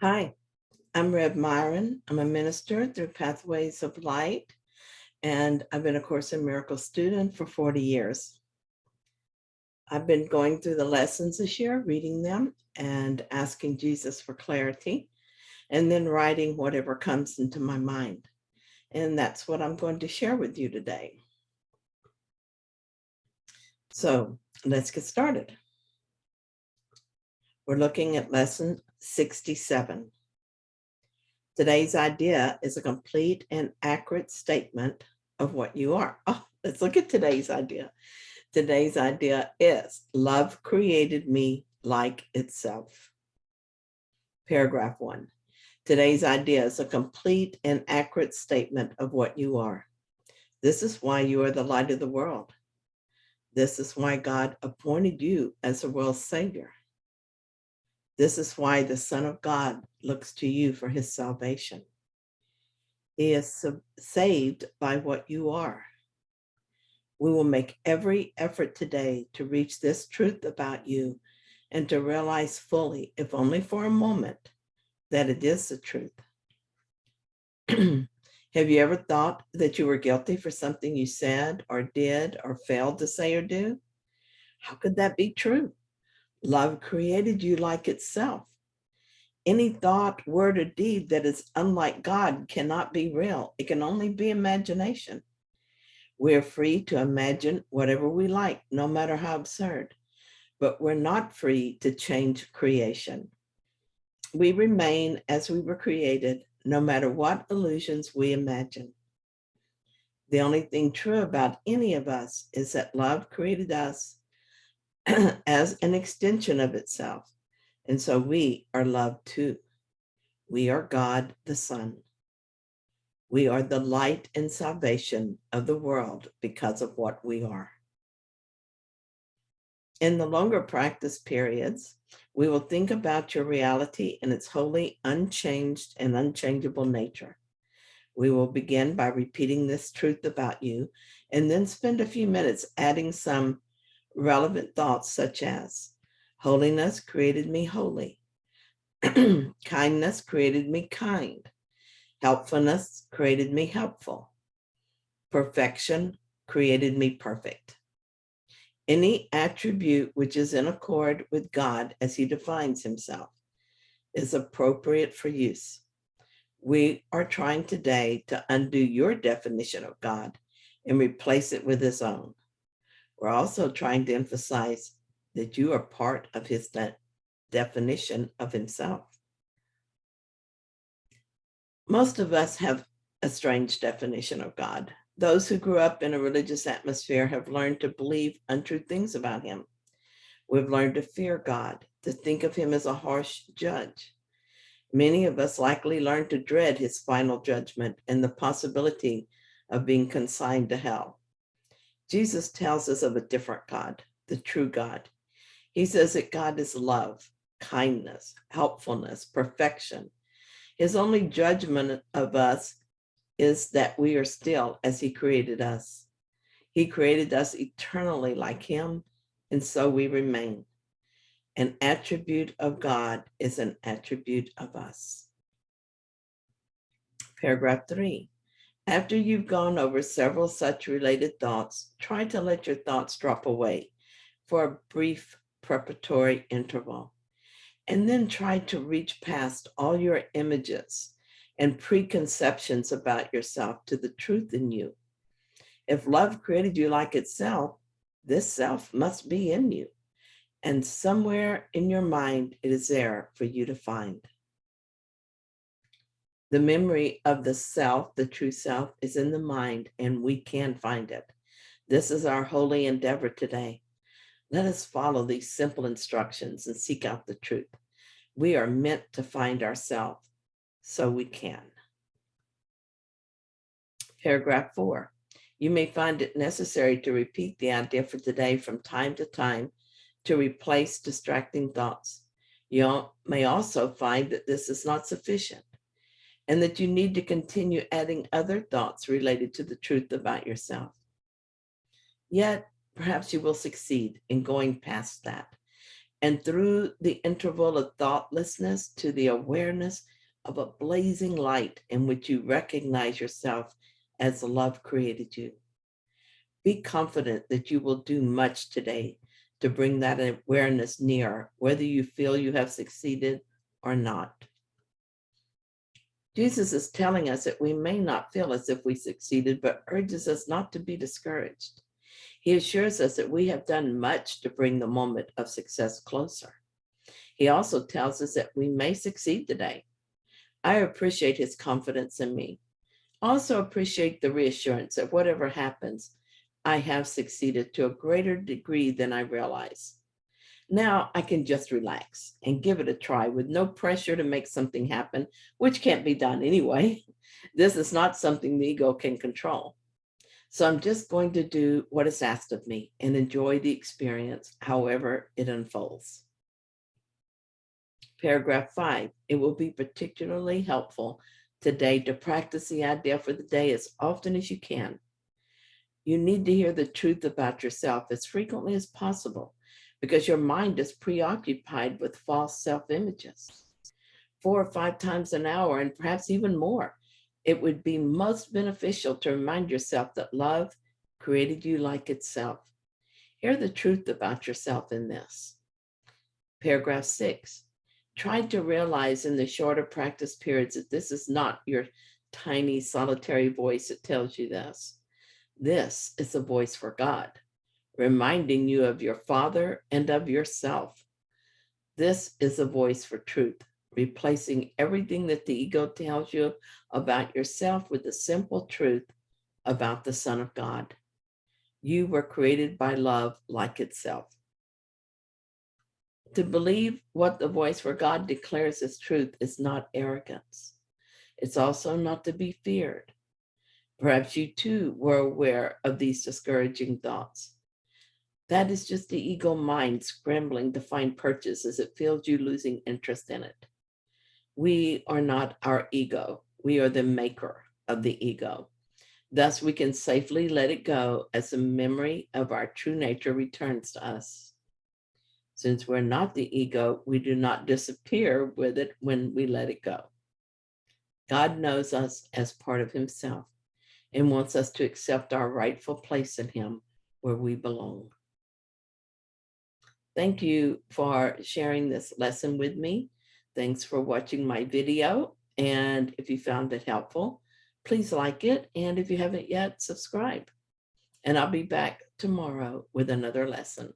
Hi, I'm Reb Myron. I'm a minister through Pathways of Light, and I've been a Course in Miracles student for 40 years. I've been going through the lessons this year, reading them and asking Jesus for clarity, and then writing whatever comes into my mind. And that's what I'm going to share with you today. So let's get started. We're looking at lesson 67. Today's idea is a complete and accurate statement of what you are. Oh, let's look at today's idea. Today's idea is love created me like itself. Paragraph 1. Today's idea is a complete and accurate statement of what you are. This is why you are the light of the world. This is why God appointed you as the world's savior. This is why the Son of God looks to you for his salvation. He is saved by what you are. We will make every effort today to reach this truth about you and to realize fully, if only for a moment, that it is the truth. Have you ever thought that you were guilty for something you said or did or failed to say or do? How could that be true? Love created you like itself. Any thought, word, or deed that is unlike God cannot be real. It can only be imagination. We're free to imagine whatever we like, no matter how absurd, but we're not free to change creation. We remain as we were created, no matter what illusions we imagine. The only thing true about any of us is that love created us as an extension of itself, and so we are love too. We are God the Son. We are the light and salvation of the world because of what we are. In the longer practice periods, we will think about your reality in its wholly unchanged and unchangeable nature. We will begin by repeating this truth about you and then spend a few minutes adding some relevant thoughts such as, holiness created me holy. Kindness created me kind. Helpfulness created me helpful. Perfection created me perfect. Any attribute which is in accord with God as he defines himself is appropriate for use. We are trying today to undo your definition of God and replace it with his own. We're also trying to emphasize that you are part of his definition of himself. Most of us have a strange definition of God. Those who grew up in a religious atmosphere have learned to believe untrue things about him. We've learned to fear God, to think of him as a harsh judge. Many of us likely learned to dread his final judgment and the possibility of being consigned to hell. Jesus tells us of a different God, the true God. He says that God is love, kindness, helpfulness, perfection. His only judgment of us is that we are still as he created us. He created us eternally like him, and so we remain. An attribute of God is an attribute of us. Paragraph 3. After you've gone over several such related thoughts, try to let your thoughts drop away for a brief preparatory interval, and then try to reach past all your images and preconceptions about yourself to the truth in you. If love created you like itself, this self must be in you, and somewhere in your mind it is there for you to find. The memory of the self, the true self, is in the mind, and we can find it. This is our holy endeavor today. Let us follow these simple instructions and seek out the truth. We are meant to find ourselves, so we can. Paragraph 4. You may find it necessary to repeat the idea for today from time to time to replace distracting thoughts. You may also find that this is not sufficient and that you need to continue adding other thoughts related to the truth about yourself. Yet, perhaps you will succeed in going past that and through the interval of thoughtlessness to the awareness of a blazing light in which you recognize yourself as love created you. Be confident that you will do much today to bring that awareness near, whether you feel you have succeeded or not. Jesus is telling us that we may not feel as if we succeeded, but urges us not to be discouraged. He assures us that we have done much to bring the moment of success closer. He also tells us that we may succeed today. I appreciate his confidence in me. I also appreciate the reassurance that whatever happens, I have succeeded to a greater degree than I realize. Now I can just relax and give it a try with no pressure to make something happen, which can't be done anyway. This is not something the ego can control. So I'm just going to do what is asked of me and enjoy the experience, however it unfolds. Paragraph 5, it will be particularly helpful today to practice the idea for the day as often as you can. You need to hear the truth about yourself as frequently as possible because your mind is preoccupied with false self-images. 4 or 5 times an hour, and perhaps even more, it would be most beneficial to remind yourself that love created you like itself. Hear the truth about yourself in this. Paragraph 6, try to realize in the shorter practice periods that this is not your tiny solitary voice that tells you this. This is a voice for God, reminding you of your Father and of yourself. This is a voice for truth, replacing everything that the ego tells you about yourself with the simple truth about the Son of God. You were created by love like itself. To believe what the voice for God declares as truth is not arrogance. It's also not to be feared. Perhaps you too were aware of these discouraging thoughts. That is just the ego mind scrambling to find purchase as it feels you losing interest in it. We are not our ego. We are the maker of the ego. Thus, we can safely let it go as the memory of our true nature returns to us. Since we're not the ego, we do not disappear with it when we let it go. God knows us as part of himself and wants us to accept our rightful place in him where we belong. Thank you for sharing this lesson with me. Thanks for watching my video. And if you found it helpful, please like it. And if you haven't yet, subscribe. And I'll be back tomorrow with another lesson.